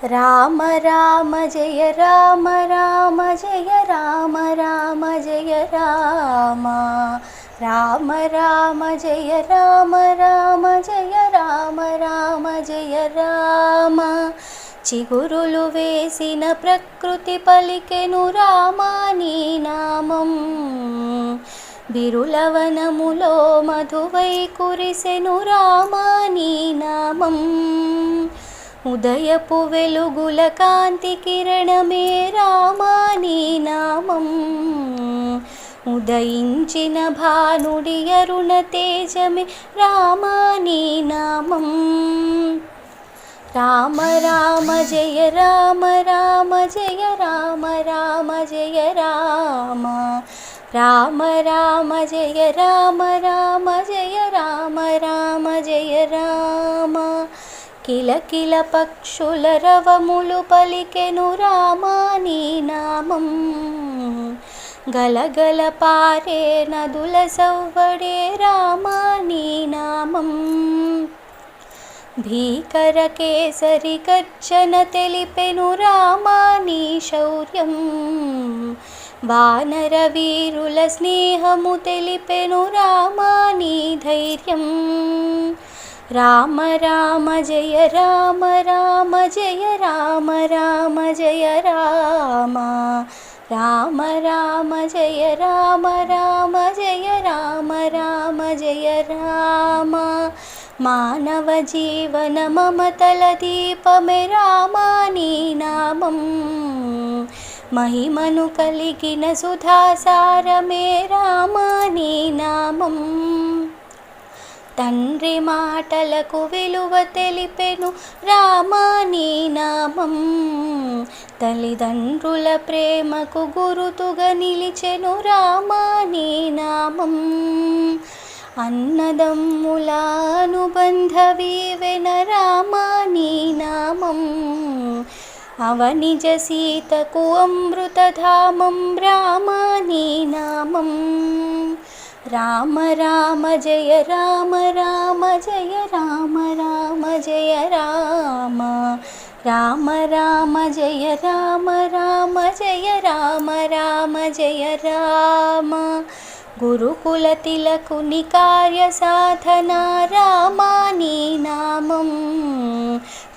రామ రామ జయ రామ రామ జయ రామ రామ జయ రామ రామ రామ జయ రామ రామ జయ రామ రామ జయ రామ చిగురులు వేసిన ప్రకృతి పలికెను రామా నీ నామం బిరులవనములో మధువై కురిసెను రామా నీ నామం ఉదయపు వెలుగుల కాంతి కిరణమే రామా నీ నామం ఉదయించిన భానుడి అరుణ తేజమే రామా నీ నామం రామ రామ జయ రామ రామ జయ రామ రామ జయ రామ రామ రామ జయ రామ రామ జయ రామ రామ జయ రామ కిలకిల పక్షుల రవములు పలికెను రామా నీ నామం గలగల పారే నదుల సవ్వడే రామా నీ నామం భీకర కేసరి గర్జన తెలిపెను రామా నీ శౌర్యం వానర వీరుల స్నేహము తెలిపెను రామా నీ ధైర్యం రామ రామ జయ రామ రామ జయ రామ రామ జయ రామ రామ రామ జయ రామ రామ జయ రామ రామ జయ రామ మానవ జీవన మమతల దీపమే రామా నీ నామం మహిమను కలిగిన సుధాసారమే రామా నీ నామం తండ్రి మాటలకు విలువ తెలిపెను రామా నీ నామం తల్లిదండ్రుల ప్రేమకు గురుతుగా నిలిచెను రామా నీ నామం అన్నదమ్ముల అనుబంధ వీవెన రామా నీ నామం అవనిజ సీతకు అమృతధామం రామా నీ నామం రామ రామ జయ రామ రామ జయ రామ రామ జయ రామ రామ రామ జయ రామ రామ జయ రామ రామ జయ రామ గురుకుల తిలకుని కార్య సాధన రామా నీ నామం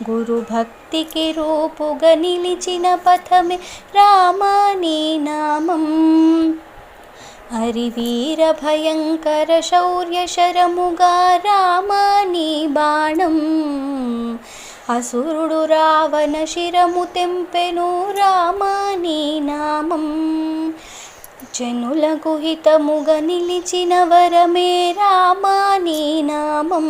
గురు భక్తికి రూపుగా నిలిచిన పథమే రామా నీ నామం హరివీర భయంకర శౌర్య శరముగా రామా నీ బాణం అసురుడు రావణ శిరము తెంపెను రామా నీ నామం జనులకు హితముగా నిలిచిన వరమే రామా నీ నామం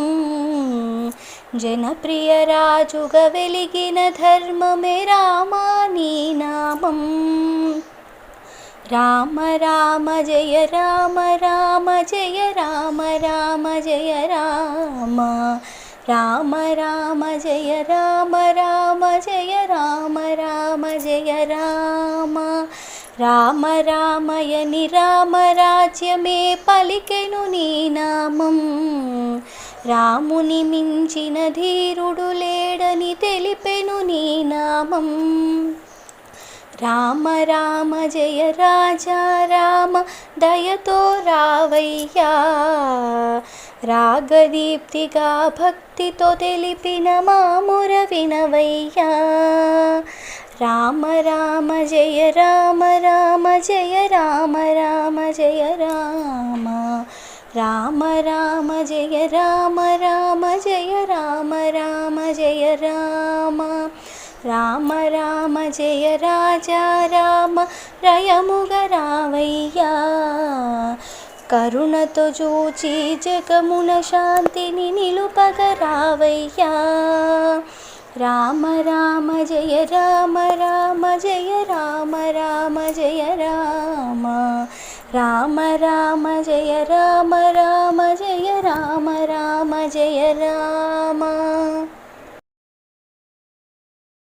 జనప్రియ రాజుగా వెలిగిన ధర్మమే రామా నీ నామం రామ రామ జయ రామ రామ జయ రామ రామ జయ రామ రామ రామ జయ రామ రామ జయ రామ రామ జయ రామ రామ రామయని రామ రాజ్యమే పలికెను నీ నామం రాముని మించిన ధీరుడు లేడని తెలిపెను నీ నామం రామ రామ జయ రాజా రామ దయతో రావయ్యా రాగదీప్తిగా భక్తితో తెలిపిన మాముర వినవయ్యా రామ రామ జయ రామ రామ జయ రామ రామ జయ రామ రామ రామ జయ రామ రామ జయ రామ రామ జయ రామ రామ రామ జయ రాజా రామ రయముగ రావయ్యా కరుణతో చూచి జగమున శాంతిని నిలుపగ రావయ్యా రామ రామ జయ రామ రామ జయ రామ రామ జయ రామ రామ రామ జయ రామ రామ జయ రామ రామ జయ రామ